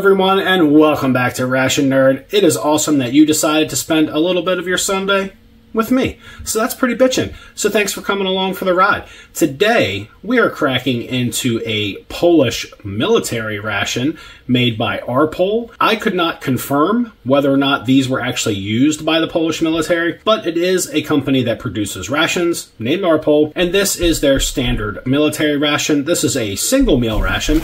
everyone, and welcome back to Ration Nerd. It is awesome that you decided to spend a little bit of your Sunday with me. So that's pretty bitchin'. So thanks for coming along for the ride. Today, we are cracking into a Polish military ration made by Arpol. I could not confirm whether or not these were actually used by the Polish military, but it is a company that produces rations named Arpol, and this is their standard military ration. This is a single meal ration.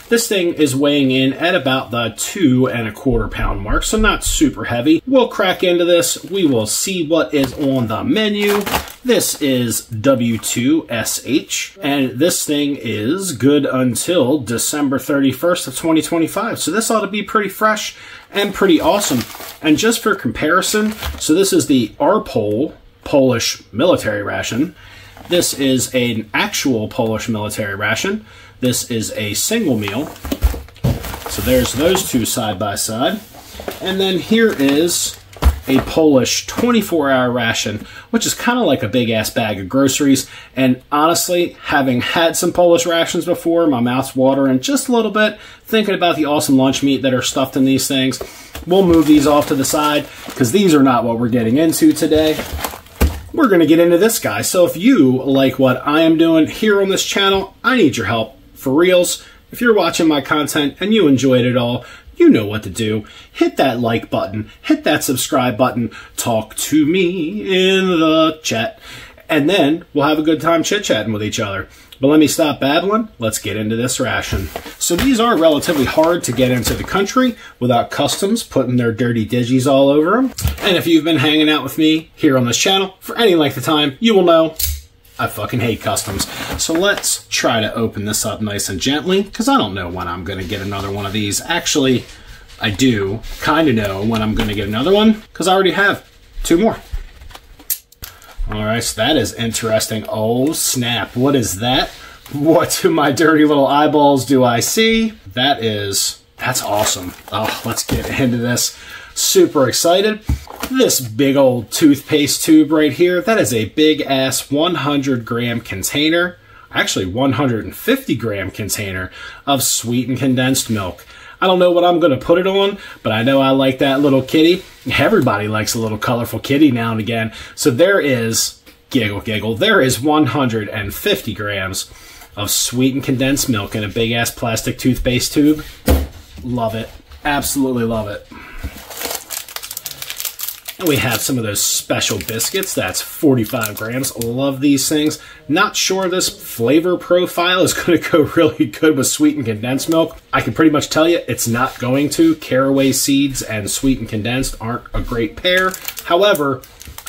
This thing is weighing in at about the 2¼ pound mark, so not super heavy. We'll crack into this. We will see what is on the menu. This is W2SH, and this thing is good until December 31st of 2025. So this ought to be pretty fresh and pretty awesome. And just for comparison, so this is the Arpol Polish military ration. This is an actual Polish military ration. This is a single meal. So there's those two side by side. And then here is a Polish 24-hour ration, which is kind of like a big-ass bag of groceries. And honestly, having had some Polish rations before, my mouth's watering just a little bit, thinking about the awesome lunch meat that are stuffed in these things. We'll move these off to the side, because these are not what we're getting into today. We're going to get into this guy. So if you like what I am doing here on this channel, I need your help. For reals, if you're watching my content and you enjoyed it all, you know what to do. Hit that like button, hit that subscribe button, talk to me in the chat, and then we'll have a good time chit-chatting with each other. But let me stop babbling, let's get into this ration. So these are relatively hard to get into the country without customs putting their dirty digis all over them. And if you've been hanging out with me here on this channel for any length of time, you will know I fucking hate customs. So let's try to open this up nice and gently, because I don't know when I'm going to get another one of these. Actually, I do kind of know when I'm going to get another one, because I already have 2 more. Alright, so that is interesting. Oh snap, what is that? What to my dirty little eyeballs do I see? That's awesome. Oh, let's get into this. Super excited. This big old toothpaste tube right here, that is a big ass 100-gram container, actually 150-gram container of sweetened condensed milk. I don't know what I'm going to put it on, but I know I like that little kitty. Everybody likes a little colorful kitty now and again. So there is, giggle giggle, there is 150 grams of sweetened condensed milk in a big ass plastic toothpaste tube. Love it. Absolutely love it. And we have some of those special biscuits. That's 45 grams. Love these things. Not sure this flavor profile is going to go really good with sweetened condensed milk. I can pretty much tell you it's not going to. Caraway seeds and sweetened condensed aren't a great pair. However,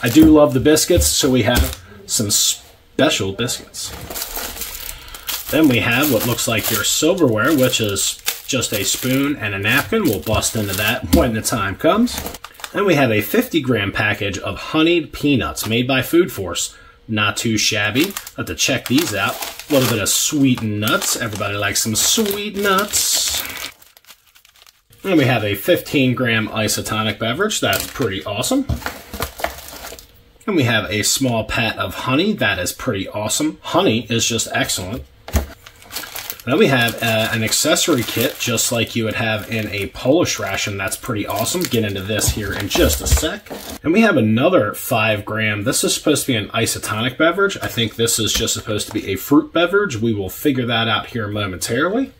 I do love the biscuits, so we have some special biscuits. Then we have what looks like your silverware, which is just a spoon and a napkin. We'll bust into that when the time comes. Then we have a 50-gram package of honeyed peanuts made by Food Force. Not too shabby. Have to check these out. A little bit of sweetened nuts. Everybody likes some sweet nuts. And we have a 15-gram isotonic beverage. That's pretty awesome. And we have a small pat of honey. That is pretty awesome. Honey is just excellent. Then we have an accessory kit, just like you would have in a Polish ration. That's pretty awesome. Get into this here in just a sec. And we have another 5-gram. This is supposed to be an isotonic beverage. I think this is just supposed to be a fruit beverage. We will figure that out here momentarily.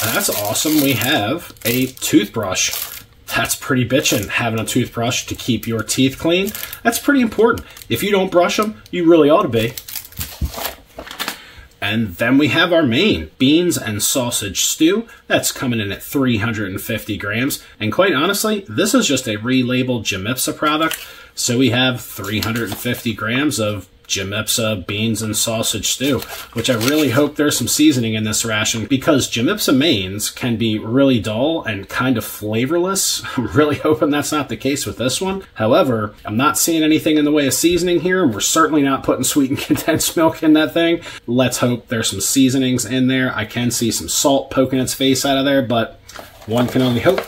That's awesome. We have a toothbrush. That's pretty bitchin', having a toothbrush to keep your teeth clean. That's pretty important. If you don't brush them, you really ought to be. And then we have our main, beans and sausage stew. That's coming in at 350 grams. And quite honestly, this is just a relabeled Jamipsa product. So we have 350 grams of Jamipsa beans and sausage stew, which I really hope there's some seasoning in this ration, because Jamipsa mains can be really dull and kind of flavorless. I'm really hoping that's not the case with this one. However, I'm not seeing anything in the way of seasoning here, and we're certainly not putting sweetened condensed milk in that thing. Let's hope there's some seasonings in there. I can see some salt poking its face out of there, but one can only hope.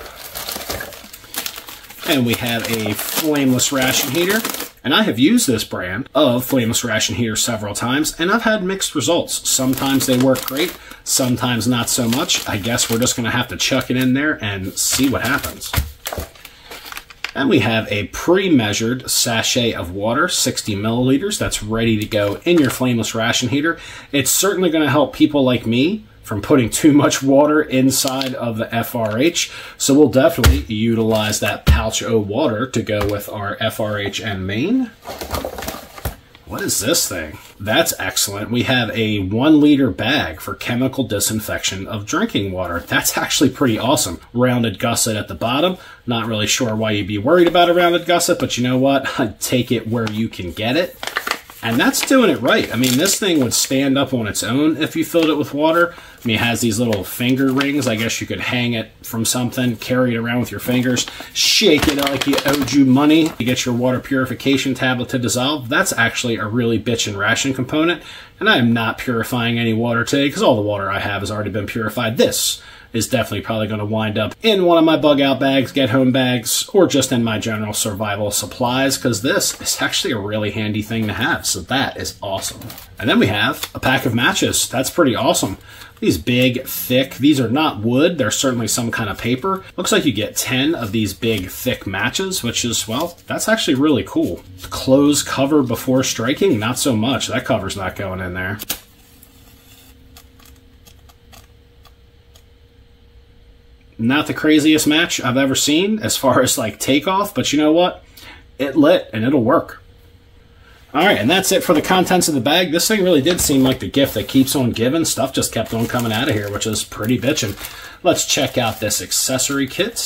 And we have a flameless ration heater. And I have used this brand of flameless ration heater several times, and I've had mixed results. Sometimes they work great, sometimes not so much. I guess we're just going to have to chuck it in there and see what happens. And we have a pre-measured sachet of water, 60 milliliters, that's ready to go in your flameless ration heater. It's certainly going to help people like me from putting too much water inside of the FRH. So we'll definitely utilize that pouch O water to go with our FRH and main. What is this thing? That's excellent. We have a 1 liter bag for chemical disinfection of drinking water. That's actually pretty awesome. Rounded gusset at the bottom. Not really sure why you'd be worried about a rounded gusset, but you know what? I'd take it where you can get it. And that's doing it right. I mean, this thing would stand up on its own if you filled it with water. I mean, it has these little finger rings. I guess you could hang it from something, carry it around with your fingers, shake it like you owed you money to get your water purification tablet to dissolve. That's actually a really bitchin' ration component. And I am not purifying any water today because all the water I have has already been purified. This is definitely probably going to wind up in one of my bug out bags, get home bags, or just in my general survival supplies, because this is actually a really handy thing to have. So that is awesome. And then we have a pack of matches. That's pretty awesome. These big, thick, these are not wood. They're certainly some kind of paper. Looks like you get 10 of these big, thick matches, which is, well, that's actually really cool. Close cover before striking, not so much. That cover's not going in there. Not the craziest match I've ever seen as far as like takeoff, but you know what? It lit and it'll work. All right, and that's it for the contents of the bag. This thing really did seem like the gift that keeps on giving. Stuff just kept on coming out of here, which is pretty bitchin'. Let's check out this accessory kit.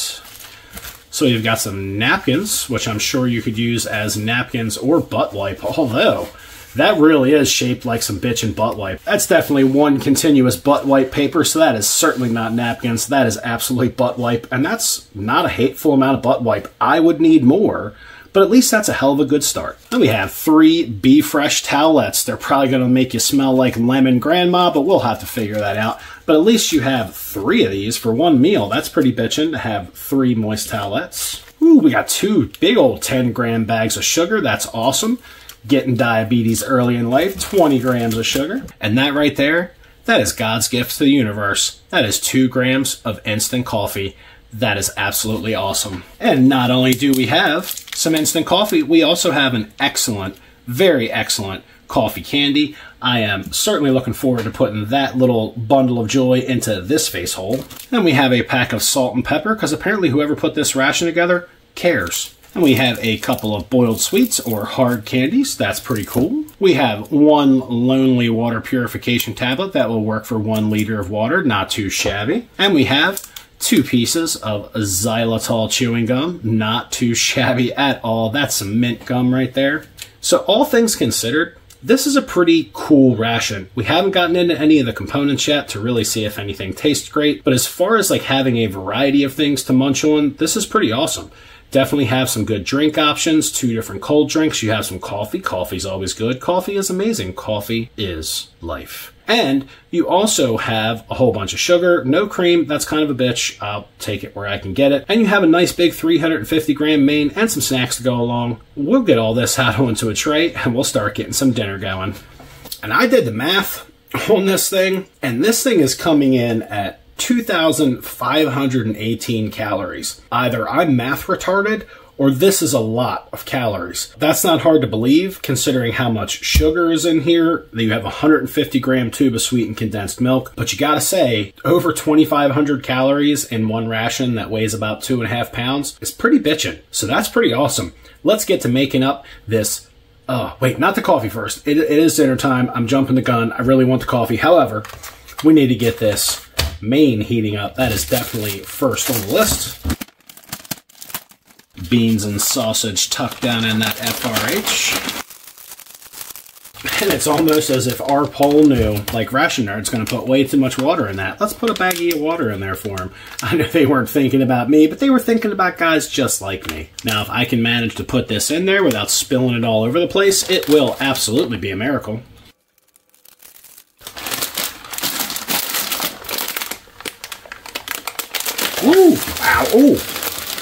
So you've got some napkins, which I'm sure you could use as napkins or butt wipe, although that really is shaped like some bitchin' butt wipe. That's definitely one continuous butt wipe paper, so that is certainly not napkins. That is absolutely butt wipe, and that's not a hateful amount of butt wipe. I would need more, but at least that's a hell of a good start. Then we have 3 Be Fresh towelettes. They're probably going to make you smell like lemon grandma, but we'll have to figure that out. But at least you have 3 of these for one meal. That's pretty bitchin' to have 3 moist towelettes. Ooh, we got 2 big old 10-gram bags of sugar. That's awesome. Getting diabetes early in life, 20 grams of sugar. And that right there, that is God's gift to the universe. That is 2 grams of instant coffee. That is absolutely awesome. And not only do we have some instant coffee, we also have an excellent, very excellent coffee candy. I am certainly looking forward to putting that little bundle of joy into this face hole. Then we have a pack of salt and pepper, because apparently whoever put this ration together cares. And we have a couple of boiled sweets or hard candies. That's pretty cool. We have 1 lonely water purification tablet that will work for 1 liter of water. Not too shabby. And we have 2 pieces of xylitol chewing gum. Not too shabby at all. That's some mint gum right there. So all things considered, this is a pretty cool ration. We haven't gotten into any of the components yet to really see if anything tastes great. But as far as like having a variety of things to munch on, this is pretty awesome. Definitely have some good drink options, 2 different cold drinks. You have some coffee. Coffee's always good. Coffee is amazing. Coffee is life. And you also have a whole bunch of sugar, no cream. That's kind of a bitch. I'll take it where I can get it. And you have a nice big 350-gram main and some snacks to go along. We'll get all this out onto a tray and we'll start getting some dinner going. And I did the math on this thing, and this thing is coming in at 2,518 calories. Either I'm math retarded or this is a lot of calories. That's not hard to believe considering how much sugar is in here. You have a 150-gram tube of sweetened condensed milk, but you gotta say, over 2,500 calories in one ration that weighs about 2.5 pounds is pretty bitchin'. So that's pretty awesome. Let's get to making up this. Oh, wait, not the coffee first. It is dinner time. I'm jumping the gun. I really want the coffee. However, we need to get this main heating up. That is definitely first on the list. Beans and sausage tucked down in that FRH. And it's almost as if Arpol knew, like, Ration Nerd's going to put way too much water in that. Let's put a baggie of water in there for him. I know they weren't thinking about me, but they were thinking about guys just like me. Now, if I can manage to put this in there without spilling it all over the place, it will absolutely be a miracle. Ooh, wow, ooh,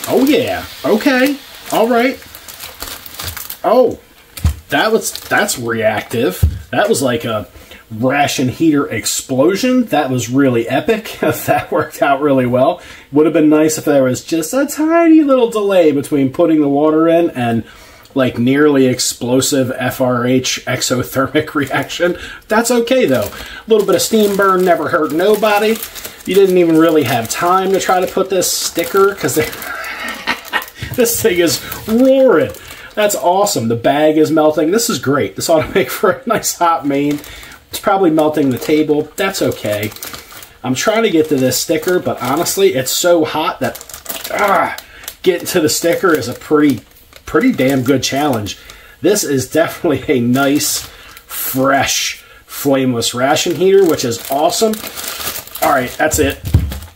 oh yeah, okay, all right, oh, that's reactive. That was like a ration heater explosion. That was really epic. That worked out really well. Would have been nice if there was just a tiny little delay between putting the water in and like nearly explosive FRH exothermic reaction. That's okay though. A little bit of steam burn never hurt nobody. You didn't even really have time to try to put this sticker because this thing is roaring. That's awesome. The bag is melting. This is great. This ought to make for a nice hot main. It's probably melting the table. That's okay. I'm trying to get to this sticker, but honestly, it's so hot that getting to the sticker is a pretty damn good challenge. This is definitely a nice, fresh, flameless ration heater, which is awesome. All right, that's it.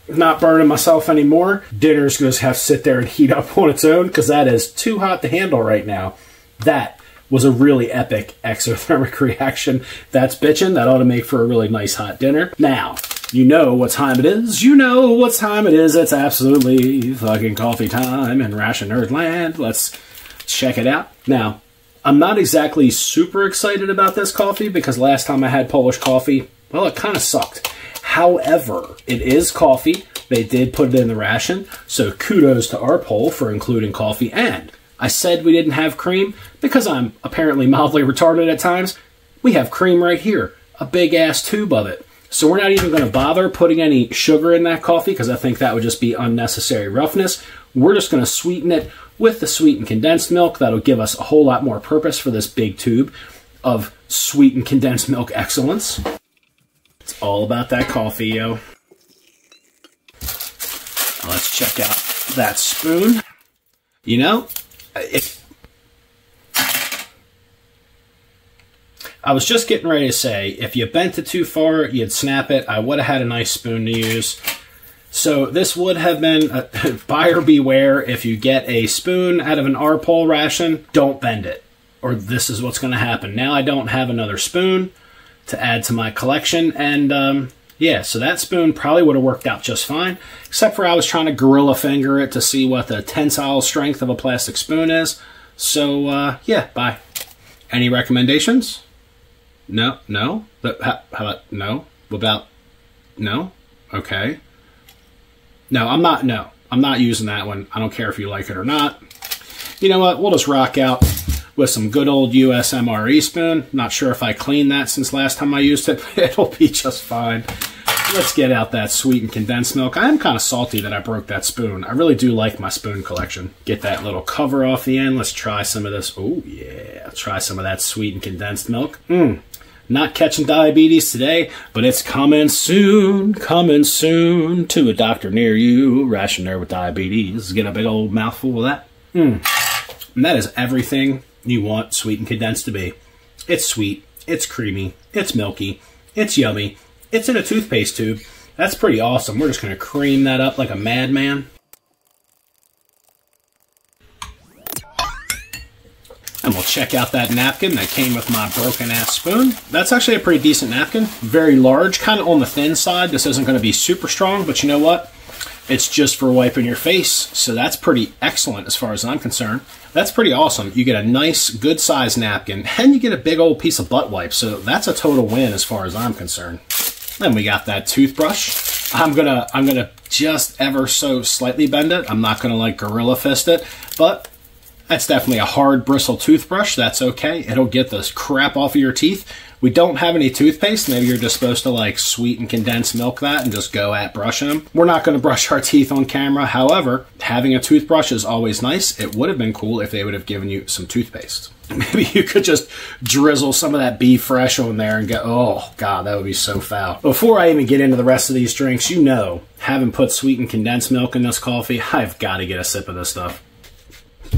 Not burning myself anymore. Dinner's going to have to sit there and heat up on its own because that is too hot to handle right now. That was a really epic exothermic reaction. That's bitchin'. That ought to make for a really nice hot dinner. Now, you know what time it is. You know what time it is. It's absolutely fucking coffee time in Ration Nerd Land. Let's check it out. Now, I'm not exactly super excited about this coffee because last time I had Polish coffee, well, it kind of sucked. However, it is coffee. They did put it in the ration, so kudos to Arpol for including coffee. And I said we didn't have cream because I'm apparently mildly retarded at times. We have cream right here, a big-ass tube of it. So we're not even going to bother putting any sugar in that coffee because I think that would just be unnecessary roughness. We're just going to sweeten it with the sweetened condensed milk. That'll give us a whole lot more purpose for this big tube of sweetened condensed milk excellence. It's all about that coffee, yo. Let's check out that spoon. You know, I was just getting ready to say, if you bent it too far, you'd snap it. I would have had a nice spoon to use. So this would have been, buyer beware, if you get a spoon out of an Arpol ration, don't bend it, or this is what's going to happen. Now I don't have another spoon to add to my collection, and yeah, so that spoon probably would have worked out just fine, except for I was trying to gorilla finger it to see what the tensile strength of a plastic spoon is. So yeah, bye. Any recommendations? No? No? But how about no? What about no? Okay. No, I'm not using that one. I don't care if you like it or not. You know what? We'll just rock out with some good old US MRE spoon. Not sure if I cleaned that since last time I used it, but it'll be just fine. Let's get out that sweetened condensed milk. I am kind of salty that I broke that spoon. I really do like my spoon collection. Get that little cover off the end. Let's try some of this. Oh, yeah. Try some of that sweetened condensed milk. Not catching diabetes today, but it's coming soon to a doctor near you. Ration Nerd with diabetes. Get a big old mouthful of that. And that is everything you want sweetened condensed to be. It's sweet, it's creamy, it's milky, it's yummy, it's in a toothpaste tube. That's pretty awesome. We're just going to cream that up like a madman. And we'll check out that napkin that came with my broken-ass spoon. That's actually a pretty decent napkin. Very large, kind of on the thin side. This isn't going to be super strong, but you know what? It's just for wiping your face, so that's pretty excellent as far as I'm concerned. That's pretty awesome. You get a nice, good-sized napkin, and you get a big old piece of butt wipe, so that's a total win as far as I'm concerned. Then we got that toothbrush. I'm gonna just ever so slightly bend it. I'm not gonna like gorilla fist it, but that's definitely a hard bristle toothbrush. That's okay. It'll get this crap off of your teeth. We don't have any toothpaste. Maybe you're just supposed to like sweeten condensed milk that and just go at brushing them. We're not going to brush our teeth on camera. However, having a toothbrush is always nice. It would have been cool if they would have given you some toothpaste. Maybe you could just drizzle some of that Be Fresh on there and go, oh God, that would be so foul. Before I even get into the rest of these drinks, you know, having put sweetened condensed milk in this coffee, I've got to get a sip of this stuff.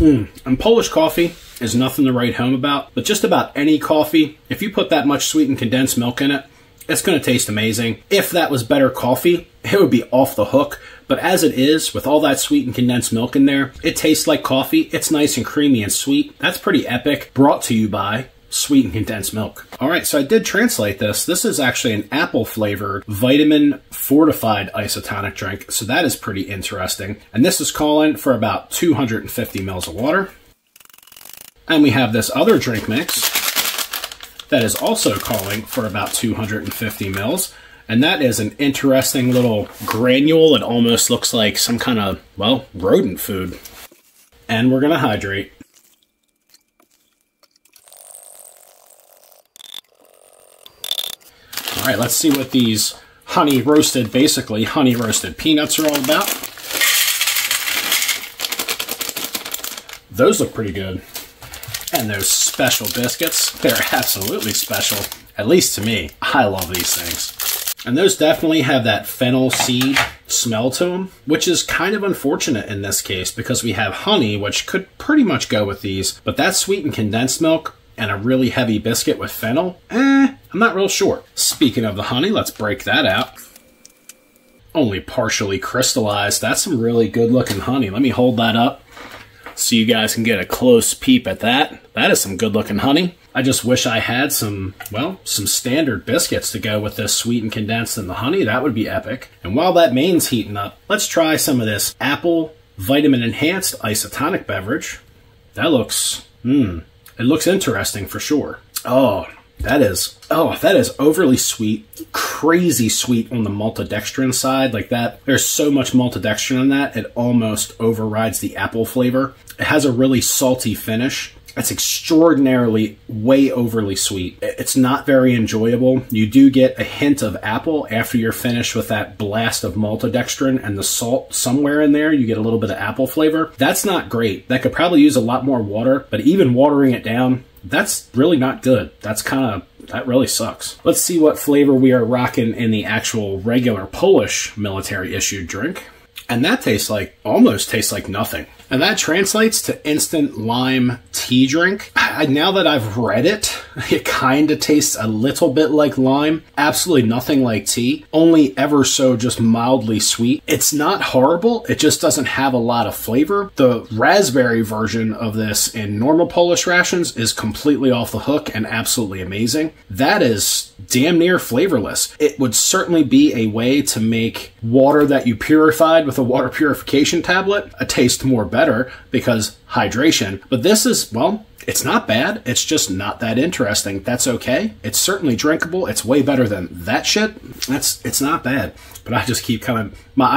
And Polish coffee is nothing to write home about, but just about any coffee, if you put that much sweetened condensed milk in it, it's going to taste amazing. If that was better coffee, it would be off the hook, but as it is, with all that sweetened condensed milk in there, it tastes like coffee. It's nice and creamy and sweet. That's pretty epic. Brought to you by sweetened condensed milk. All right, so I did translate this. This is actually an apple-flavored, vitamin-fortified isotonic drink, so that is pretty interesting. And this is calling for about 250 mils of water. And we have this other drink mix. that is also calling for about 250 mils. And that is an interesting little granule. It almost looks like some kind of, well, rodent food. And we're going to hydrate. All right, let's see what these basically honey roasted peanuts are all about. Those look pretty good. And those special biscuits, they're absolutely special, at least to me. I love these things. And those definitely have that fennel seed smell to them, which is kind of unfortunate in this case because we have honey, which could pretty much go with these. But that sweetened condensed milk and a really heavy biscuit with fennel, I'm not real sure. Speaking of the honey, let's break that out. Only partially crystallized. That's some really good looking honey. Let me hold that up so you guys can get a close peep at that. That is some good looking honey. I just wish I had some, well, some standard biscuits to go with this sweetened condensed and the honey. That would be epic. And while that main's heating up, let's try some of this apple vitamin enhanced isotonic beverage. That looks, it looks interesting for sure. That is overly sweet, crazy sweet on the maltodextrin side, like that. There's so much maltodextrin in that, it almost overrides the apple flavor. It has a really salty finish. It's extraordinarily way overly sweet. It's not very enjoyable. You do get a hint of apple after you're finished with that blast of maltodextrin and the salt somewhere in there. You get a little bit of apple flavor. That's not great. That could probably use a lot more water, but even watering it down, that's really not good. That really sucks. Let's see what flavor we are rocking in the actual regular Polish military issued drink. And that almost tastes like nothing. And that translates to instant lime tea drink. Now that I've read it, it kind of tastes a little bit like lime. Absolutely nothing like tea. Only ever so just mildly sweet. It's not horrible. It just doesn't have a lot of flavor. The raspberry version of this in normal Polish rations is completely off the hook and absolutely amazing. That is damn near flavorless. It would certainly be a way to make water that you purified with a water purification tablet taste more better because hydration. But this is, well, it's not bad. It's just not that interesting. That's okay. It's certainly drinkable. It's way better than that shit. It's not bad. But I just keep my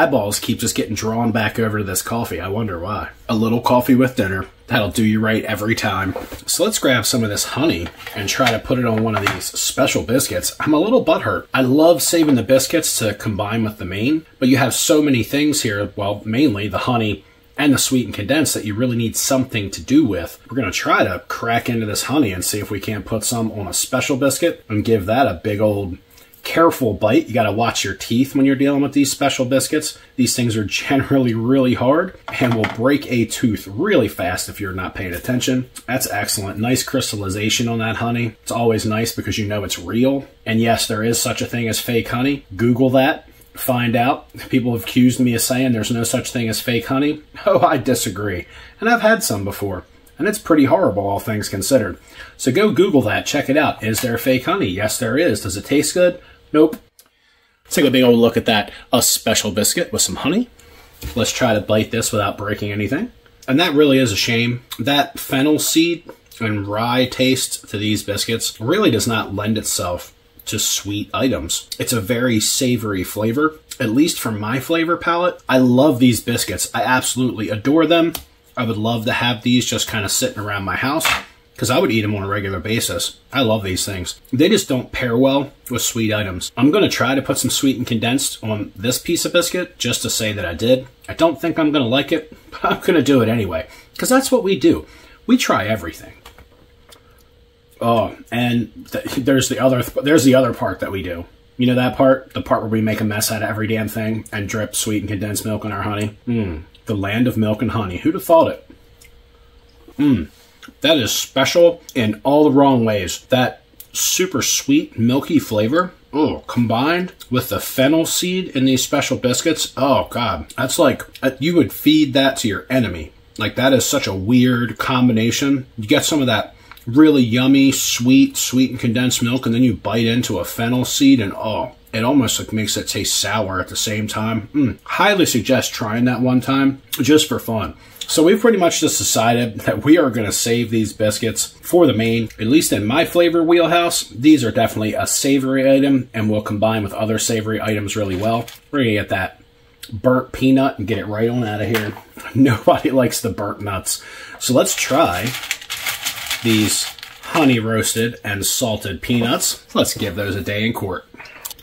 eyeballs keep just getting drawn back over to this coffee. I wonder why. A little coffee with dinner. That'll do you right every time. So let's grab some of this honey and try to put it on one of these special biscuits. I'm a little butthurt. I love saving the biscuits to combine with the main, but you have so many things here, well, mainly the honey and the sweetened condensed, that you really need something to do with. We're going to try to crack into this honey and see if we can't put some on a special biscuit and give that a big old careful bite. You got to watch your teeth when you're dealing with these special biscuits. These things are generally really hard and will break a tooth really fast if you're not paying attention. That's excellent. Nice crystallization on that honey. It's always nice because you know it's real. And yes, there is such a thing as fake honey. Google that. Find out. People have accused me of saying there's no such thing as fake honey. Oh, I disagree. And I've had some before. And it's pretty horrible, all things considered. So go Google that. Check it out. Is there fake honey? Yes, there is. Does it taste good? Nope. Let's take a big old look at that. A special biscuit with some honey. Let's try to bite this without breaking anything. And that really is a shame. That fennel seed and rye taste to these biscuits really does not lend itself to sweet items. It's a very savory flavor, at least for my flavor palette. I love these biscuits. I absolutely adore them. I would love to have these just kind of sitting around my house because I would eat them on a regular basis. I love these things. They just don't pair well with sweet items. I'm going to try to put some sweetened condensed on this piece of biscuit just to say that I did. I don't think I'm going to like it, but I'm going to do it anyway because that's what we do. We try everything. Oh, and there's the other part that we do. You know that part? The part where we make a mess out of every damn thing and drip sweetened condensed milk in our honey? The land of milk and honey. Who'd have thought it? That is special in all the wrong ways. That super sweet, milky flavor, combined with the fennel seed in these special biscuits. Oh, God. That's like, you would feed that to your enemy. Like, that is such a weird combination. You get some of that really yummy, sweetened condensed milk, and then you bite into a fennel seed, and oh, it almost like makes it taste sour at the same time. Highly suggest trying that one time, just for fun. So we've pretty much just decided that we are going to save these biscuits for the main. At least in my flavor wheelhouse, these are definitely a savory item and will combine with other savory items really well. We're going to get that burnt peanut and get it right on out of here. Nobody likes the burnt nuts. So let's try these honey roasted and salted peanuts. Let's give those a day in court.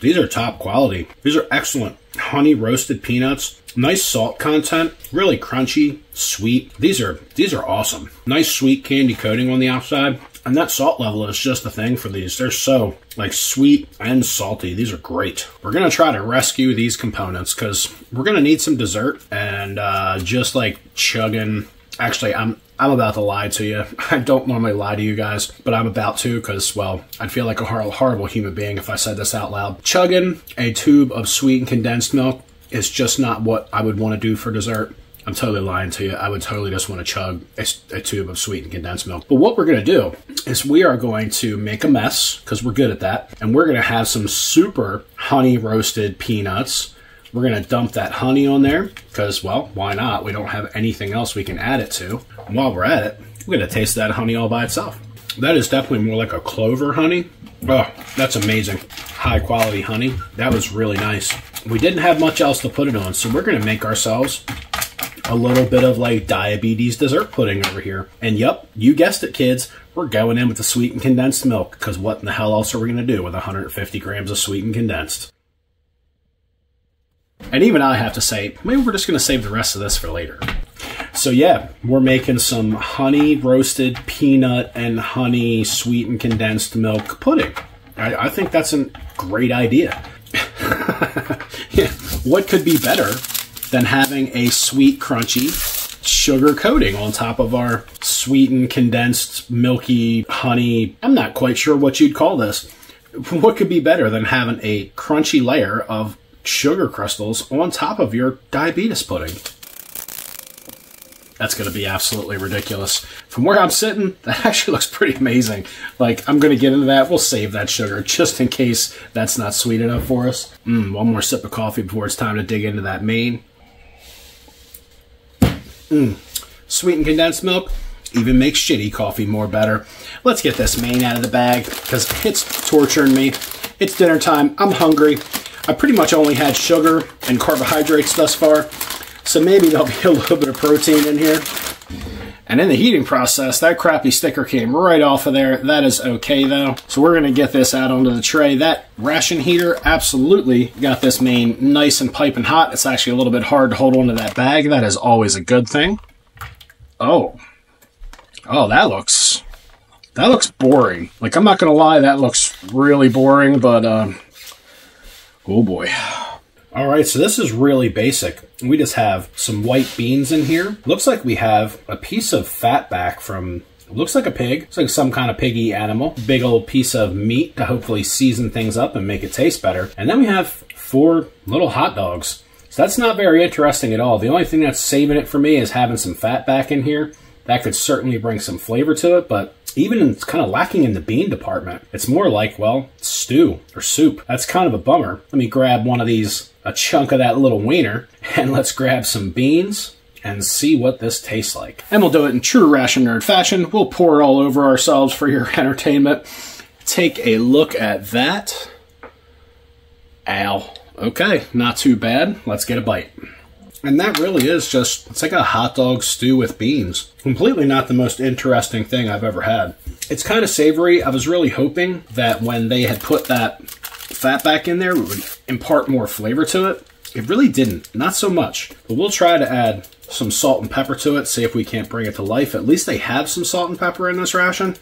These are top quality. These are excellent honey roasted peanuts. Nice salt content, really crunchy, sweet. These are awesome. Nice sweet candy coating on the outside. And that salt level is just the thing for these. They're so like sweet and salty. These are great. We're going to try to rescue these components because we're going to need some dessert and just like chugging. Actually, I'm about to lie to you. I don't normally lie to you guys, but I'm about to because, well, I'd feel like a horrible human being if I said this out loud. Chugging a tube of sweetened condensed milk is just not what I would want to do for dessert. I'm totally lying to you. I would totally just want to chug a tube of sweetened condensed milk. But what we're going to do is we are going to make a mess, because we're good at that, and we're going to have some super honey roasted peanuts. We're going to dump that honey on there because, well, why not? We don't have anything else we can add it to. And while we're at it, we're going to taste that honey all by itself. That is definitely more like a clover honey. Oh, that's amazing. High quality honey. That was really nice. We didn't have much else to put it on, so we're going to make ourselves a little bit of like diabetes dessert pudding over here. And yep, you guessed it, kids. We're going in with the sweetened condensed milk because what in the hell else are we going to do with 150 grams of sweetened condensed? And even I have to say, maybe we're just going to save the rest of this for later. So yeah, we're making some honey roasted peanut and honey sweetened condensed milk pudding. I think that's a great idea. Yeah, what could be better than having a sweet, crunchy sugar coating on top of our sweetened, condensed, milky honey? I'm not quite sure what you'd call this. What could be better than having a crunchy layer of sugar crystals on top of your diabetes pudding? That's going to be absolutely ridiculous. From where I'm sitting, that actually looks pretty amazing. Like, I'm going to get into that. We'll save that sugar just in case that's not sweet enough for us. One more sip of coffee before it's time to dig into that main. Sweetened condensed milk even makes shitty coffee more better. Let's get this main out of the bag because it's torturing me. It's dinner time. I'm hungry. I pretty much only had sugar and carbohydrates thus far, so maybe there'll be a little bit of protein in here. And in the heating process, that crappy sticker came right off of there. That is okay though. So we're gonna get this out onto the tray. That ration heater absolutely got this main nice and piping hot. It's actually a little bit hard to hold onto that bag. That is always a good thing. Oh, that looks boring. Like, I'm not gonna lie, that looks really boring, but oh boy. All right, so this is really basic. We just have some white beans in here. Looks like we have a piece of fat back from, looks like a pig. It's like some kind of piggy animal. Big old piece of meat to hopefully season things up and make it taste better. And then we have 4 little hot dogs. So that's not very interesting at all. The only thing that's saving it for me is having some fat back in here. That could certainly bring some flavor to it, but even it's kind of lacking in the bean department. It's more like, well, stew or soup. That's kind of a bummer. Let me grab one of these, a chunk of that little wiener, and let's grab some beans and see what this tastes like. And we'll do it in true Ration Nerd fashion. We'll pour it all over ourselves for your entertainment. Take a look at that. Ow. Okay, not too bad. Let's get a bite. And that really is just, it's like a hot dog stew with beans. Completely not the most interesting thing I've ever had. It's kind of savory. I was really hoping that when they had put that fat back in there, it would impart more flavor to it. It really didn't, not so much. But we'll try to add some salt and pepper to it, see if we can't bring it to life. At least they have some salt and pepper in this ration.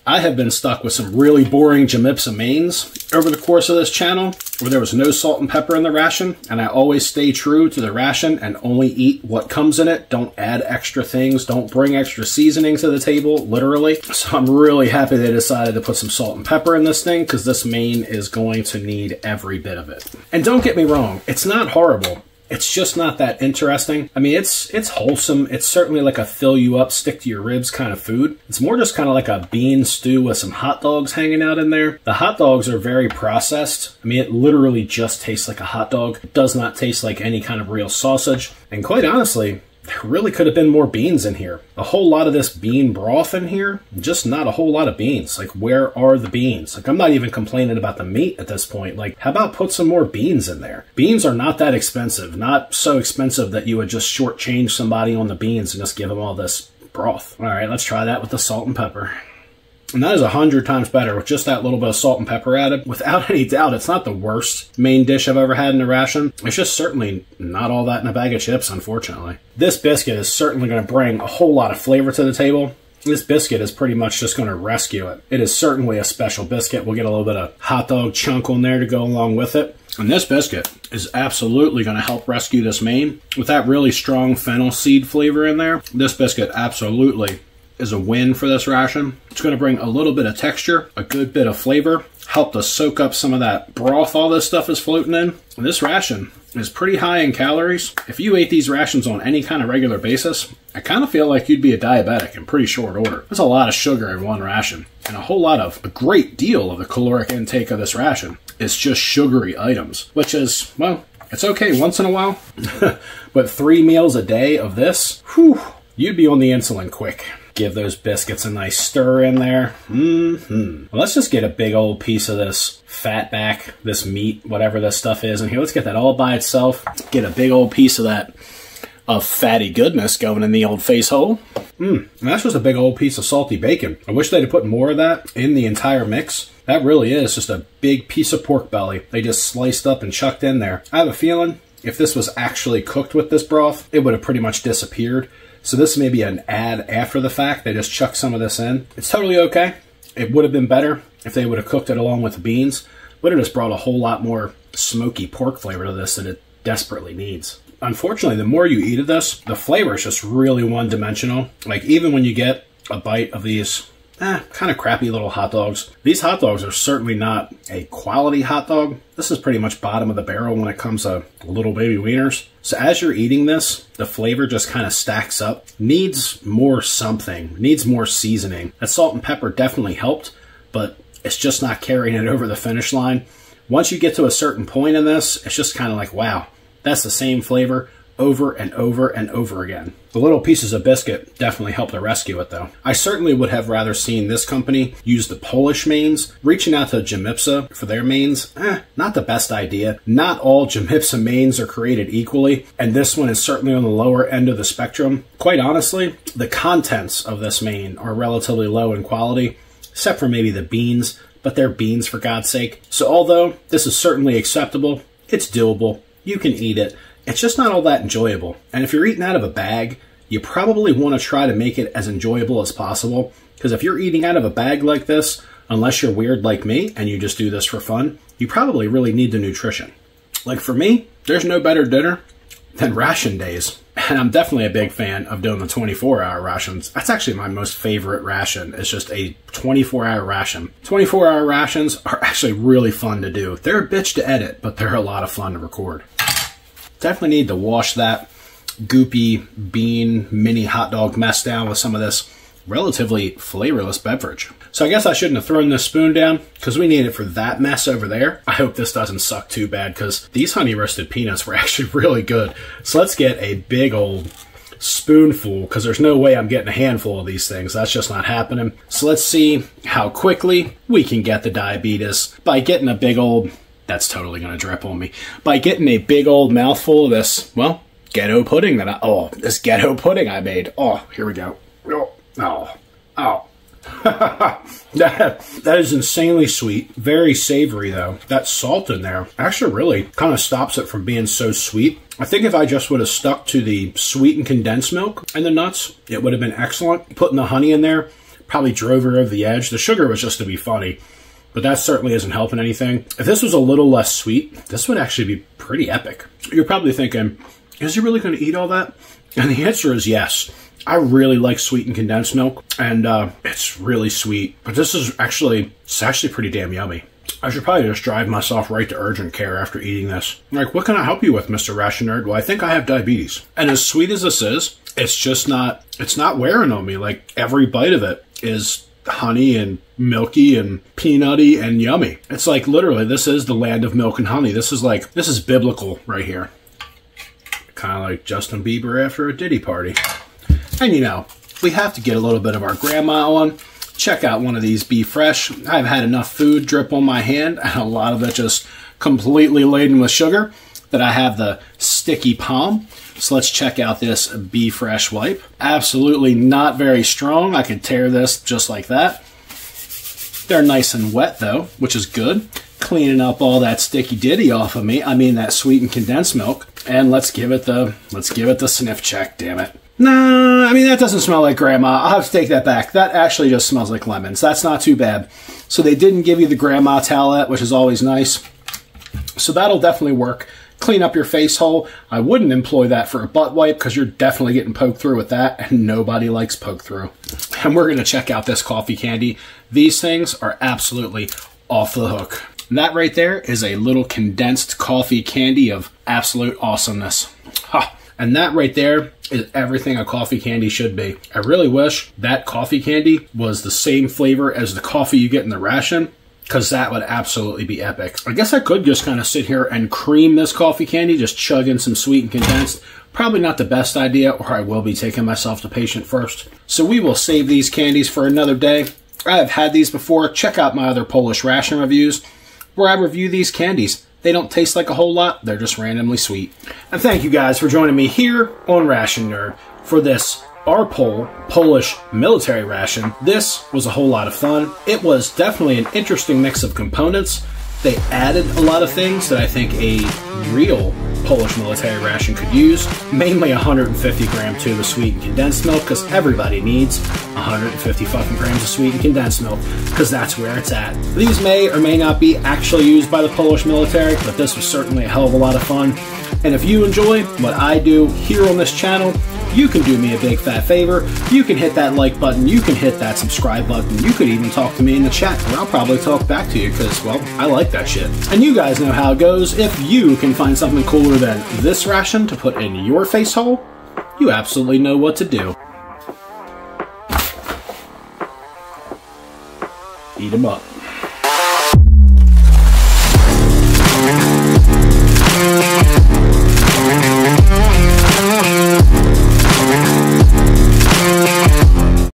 I have been stuck with some really boring Jamipsa mains over the course of this channel where there was no salt and pepper in the ration, and I always stay true to the ration and only eat what comes in it. Don't add extra things. Don't bring extra seasoning to the table, literally. So I'm really happy they decided to put some salt and pepper in this thing because this main is going to need every bit of it. And don't get me wrong, it's not horrible. It's just not that interesting. I mean, it's wholesome. It's certainly like a fill you up, stick to your ribs kind of food. It's more just kind of like a bean stew with some hot dogs hanging out in there. The hot dogs are very processed. I mean, it literally just tastes like a hot dog. It does not taste like any kind of real sausage. And quite honestly, there really could have been more beans in here. A whole lot of this bean broth in here, just not a whole lot of beans. Like, where are the beans? Like, I'm not even complaining about the meat at this point. Like, how about put some more beans in there? Beans are not that expensive. Not so expensive that you would just shortchange somebody on the beans and just give them all this broth. All right, let's try that with the salt and pepper. And that is 100 times better with just that little bit of salt and pepper added. Without any doubt, it's not the worst main dish I've ever had in a ration. It's just certainly not all that in a bag of chips, unfortunately. This biscuit is certainly going to bring a whole lot of flavor to the table. This biscuit is pretty much just going to rescue it. It is certainly a special biscuit. We'll get a little bit of hot dog chunk on there to go along with it. And this biscuit is absolutely going to help rescue this main. With that really strong fennel seed flavor in there, this biscuit absolutely is a win for this ration. It's going to bring a little bit of texture, a good bit of flavor, help to soak up some of that broth all this stuff is floating in. And this ration is pretty high in calories. If you ate these rations on any kind of regular basis, I kind of feel like you'd be a diabetic in pretty short order. There's a lot of sugar in one ration, and a great deal of the caloric intake of this ration is just sugary items, which is, well, it's okay once in a while, but 3 meals a day of this, whew, you'd be on the insulin quick. Give those biscuits a nice stir in there. Well, let's just get a big old piece of this fat back, this meat, whatever this stuff is in here. Let's get that all by itself. Get a big old piece of that fatty goodness going in the old face hole. And that's just a big old piece of salty bacon. I wish they'd have put more of that in the entire mix. That really is just a big piece of pork belly they just sliced up and chucked in there. I have a feeling if this was actually cooked with this broth, it would have pretty much disappeared. So this may be an ad after the fact. They just chuck some of this in. It's totally okay. It would have been better if they would have cooked it along with the beans. Would have just brought a whole lot more smoky pork flavor to this that it desperately needs. Unfortunately, the more you eat of this, the flavor is just really one-dimensional. Like, even when you get a bite of these kind of crappy little hot dogs, these hot dogs are certainly not a quality hot dog. This is pretty much bottom of the barrel when it comes to little baby wieners. So as you're eating this, the flavor just kind of stacks up. Needs more something, needs more seasoning. That salt and pepper definitely helped, but it's just not carrying it over the finish line. Once you get to a certain point in this, it's just kind of like, wow, that's the same flavor over and over and over again. The little pieces of biscuit definitely help to rescue it, though. I certainly would have rather seen this company use the Polish mains. Reaching out to Jamipsa for their mains, not the best idea. Not all Jamipsa mains are created equally, and this one is certainly on the lower end of the spectrum. Quite honestly, the contents of this main are relatively low in quality, except for maybe the beans, but they're beans for God's sake. So although this is certainly acceptable, it's doable, you can eat it, it's just not all that enjoyable. And if you're eating out of a bag, you probably want to try to make it as enjoyable as possible. Because if you're eating out of a bag like this, unless you're weird like me and you just do this for fun, you probably really need the nutrition. Like for me, there's no better dinner than ration days. And I'm definitely a big fan of doing the 24-hour rations. That's actually my most favorite ration. It's just a 24-hour ration. 24-hour rations are actually really fun to do. They're a bitch to edit, but they're a lot of fun to record. Definitely need to wash that goopy bean mini hot dog mess down with some of this relatively flavorless beverage. So I guess I shouldn't have thrown this spoon down because we need it for that mess over there. I hope this doesn't suck too bad because these honey roasted peanuts were actually really good. So let's get a big old spoonful because there's no way I'm getting a handful of these things. That's just not happening. So let's see how quickly we can get the diabetes by getting a big old... That's totally going to drip on me. By getting a big old mouthful of this, well, ghetto pudding that this ghetto pudding I made. Oh, here we go. Oh. That is insanely sweet. Very savory, though. That salt in there actually really kind of stops it from being so sweet. I think if I just would have stuck to the sweetened condensed milk and the nuts, it would have been excellent. Putting the honey in there probably drove her over the edge. The sugar was just to be funny. But that certainly isn't helping anything. If this was a little less sweet, this would actually be pretty epic. You're probably thinking, is he really going to eat all that? And the answer is yes. I really like sweetened condensed milk, and it's really sweet. But this is actually, it's actually pretty damn yummy. I should probably just drive myself right to urgent care after eating this. Like, what can I help you with, Mr. Ration Nerd? Well, I think I have diabetes. And as sweet as this is, it's just not, it's not wearing on me. Like, every bite of it is honey and milky and peanutty and yummy. It's like, literally, this is the land of milk and honey. This is biblical right here. Kind of like Justin Bieber after a Diddy party. And you know, we have to get a little bit of our grandma on. Check out one of these Be Fresh. I've had enough food drip on my hand, and a lot of it just completely laden with sugar, that I have the sticky palm. So let's check out this Be Fresh wipe. Absolutely not very strong. I could tear this just like that. They're nice and wet though, which is good. Cleaning up all that sticky ditty off of me. I mean that sweetened condensed milk. And let's give it the sniff check, damn it. Nah, I mean, that doesn't smell like grandma. I'll have to take that back. That actually just smells like lemons. That's not too bad. So they didn't give you the grandma towelette, which is always nice. So that'll definitely work. Clean up your face hole. I wouldn't employ that for a butt wipe because you're definitely getting poked through with that, and nobody likes poke through. And we're going to check out this coffee candy. These things are absolutely off the hook. And that right there is a little condensed coffee candy of absolute awesomeness. Ha! And that right there is everything a coffee candy should be. I really wish that coffee candy was the same flavor as the coffee you get in the ration, because that would absolutely be epic. I guess I could just kind of sit here and cream this coffee candy, just chug in some sweet and condensed. Probably not the best idea, or I will be taking myself to patient first. So we will save these candies for another day. I've had these before. Check out my other Polish ration reviews, where I review these candies. They don't taste like a whole lot, they're just randomly sweet. And thank you guys for joining me here on Ration Nerd for this Arpol Polish military ration. This was a whole lot of fun. It was definitely an interesting mix of components. They added a lot of things that I think a real Polish military ration could use. Mainly 150 gram tube of sweetened condensed milk, because everybody needs 150 fucking grams of sweetened condensed milk, because that's where it's at. These may or may not be actually used by the Polish military, but this was certainly a hell of a lot of fun. And if you enjoy what I do here on this channel, you can do me a big fat favor. You can hit that like button, you can hit that subscribe button, you could even talk to me in the chat, where I'll probably talk back to you, because, well, I like that shit. And you guys know how it goes. If you can find something cooler than this ration to put in your face hole, you absolutely know what to do. Eat 'em up.